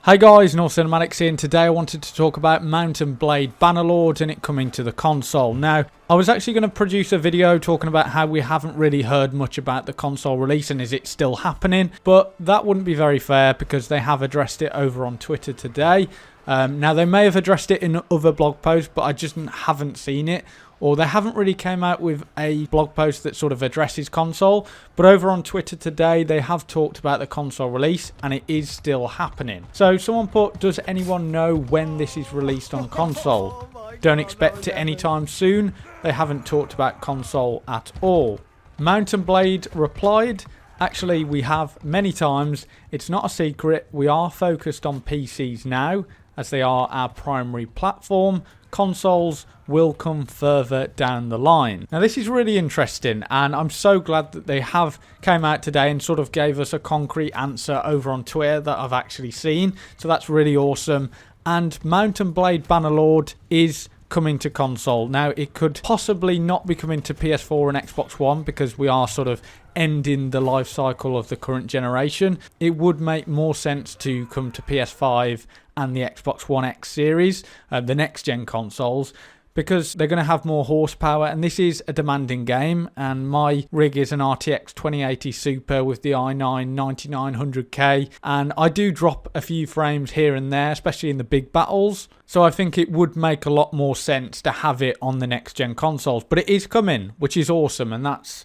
Hey guys, North Cinematics here, and today I wanted to talk about Blade Bannerlord and it coming to the console. Now, I was actually going to produce a video talking about how we haven't really heard much about the console release and is it still happening, but that wouldn't be very fair because they have addressed it over on Twitter today. Now, they may have addressed it in other blog posts, but I just haven't seen it. Or they haven't really came out with a blog post that sort of addresses console. But over on Twitter today, they have talked about the console release and it is still happening. So someone put, does anyone know when this is released on console? Don't expect it anytime soon. They haven't talked about console at all. Mountain Blade replied, actually we have many times. It's not a secret. We are focused on PCs now as they are our primary platform. Consoles will come further down the line. Now this is really interesting and I'm so glad that they have came out today and sort of gave us a concrete answer over on Twitter that I've actually seen. So that's really awesome. And Blade Bannerlord is coming to console. Now it could possibly not be coming to PS4 and Xbox One because we are sort of ending the life cycle of the current generation. It would make more sense to come to PS5 and the Xbox One X series, the next gen consoles, because they're going to have more horsepower and this is a demanding game. And my rig is an RTX 2080 Super with the i9 9900K, and I do drop a few frames here and there, especially in the big battles. So I think it would make a lot more sense to have it on the next gen consoles, but it is coming, which is awesome. And that's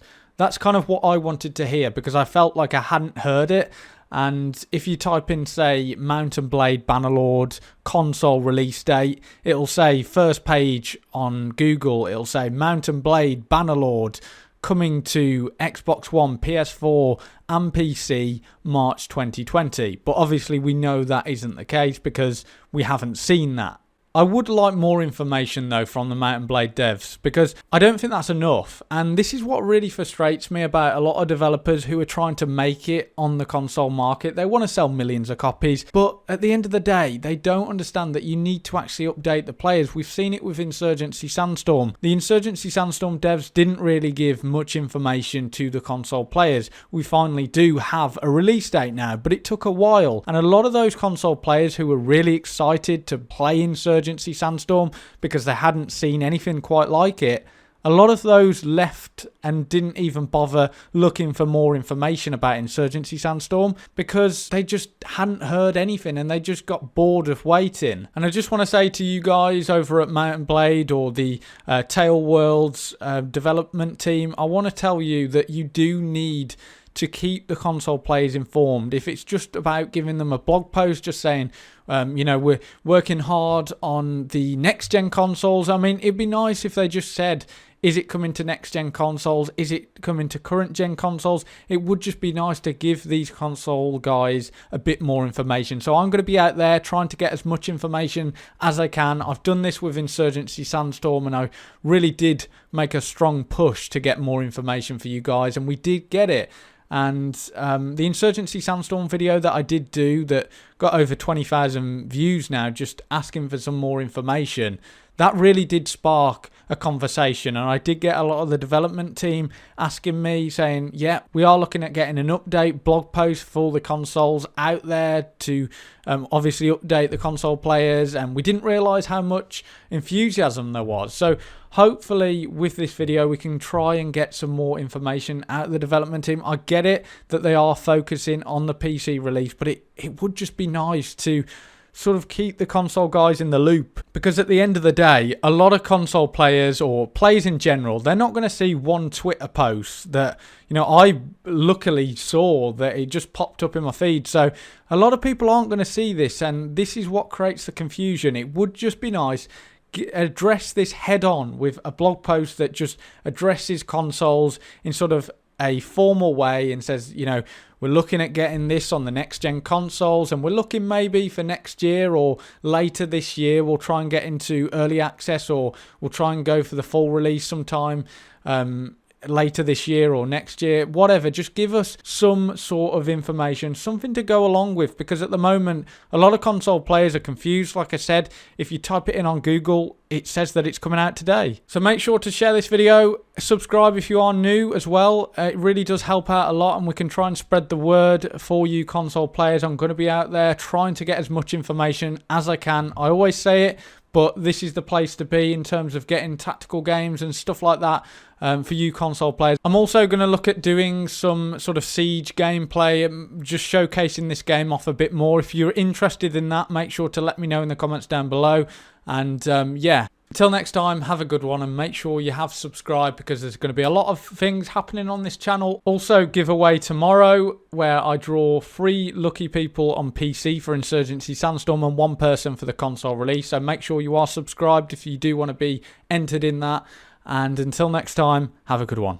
kind of what I wanted to hear because I felt like I hadn't heard it. And if you type in, say, Blade Bannerlord console release date, it'll say first page on Google, it'll say Blade Bannerlord coming to Xbox One, PS4 and PC March 2020. But obviously we know that isn't the case because we haven't seen that. I would like more information though from the Blade devs because I don't think that's enough, and this is what really frustrates me about a lot of developers who are trying to make it on the console market. They want to sell millions of copies, but at the end of the day they don't understand that you need to actually update the players. We've seen it with Insurgency Sandstorm. The Insurgency Sandstorm devs didn't really give much information to the console players. We finally do have a release date now, but it took a while, and a lot of those console players who were really excited to play Insurgency Sandstorm because they hadn't seen anything quite like it, a lot of those left and didn't even bother looking for more information about Insurgency Sandstorm because they just hadn't heard anything and they just got bored of waiting. And I just want to say to you guys over at Mountain Blade or the Tail Worlds development team, I want to tell you that you do need to keep the console players informed. If it's just about giving them a blog post just saying, we're working hard on the next gen consoles. I mean, it'd be nice if they just said, is it coming to next gen consoles? Is it coming to current gen consoles? It would just be nice to give these console guys a bit more information. So I'm going to be out there trying to get as much information as I can. I've done this with Insurgency Sandstorm and I really did make a strong push to get more information for you guys, and we did get it. And the Insurgency Sandstorm video that I did do that got over 20,000 views now, just asking for some more information, that really did spark a conversation. And I did get a lot of the development team asking me, saying, yeah, we are looking at getting an update blog post for all the consoles out there to obviously update the console players. And we didn't realise how much enthusiasm there was. So hopefully with this video we can try and get some more information out of the development team. I get it that they are focusing on the PC release, but it would just be nice to sort of keep the console guys in the loop, because at the end of the day a lot of console players or players in general, they're not going to see one Twitter post that, I luckily saw that it just popped up in my feed. So a lot of people aren't going to see this, and this is what creates the confusion. It would just be nice address this head on with a blog post that just addresses consoles in sort of a formal way and says, we're looking at getting this on the next gen consoles and we're looking maybe for next year or later this year we'll try and get into early access, or we'll try and go for the full release sometime later this year or next year, whatever. Just give us some sort of information, something to go along with, because at the moment a lot of console players are confused. Like I said, if you type it in on Google, it says that it's coming out today. So make sure to share this video, subscribe if you are new as well. It really does help out a lot, and we can try and spread the word for you console players. I'm going to be out there trying to get as much information as I can. I always say it, but this is the place to be in terms of getting tactical games and stuff like that for you console players. I'm also going to look at doing some sort of Siege gameplay, just showcasing this game off a bit more. If you're interested in that, make sure to let me know in the comments down below. And yeah, until next time, have a good one, and make sure you have subscribed, because there's going to be a lot of things happening on this channel. Also, giveaway tomorrow where I draw 3 lucky people on PC for Insurgency Sandstorm and 1 person for the console release. So make sure you are subscribed if you do want to be entered in that. And until next time, have a good one.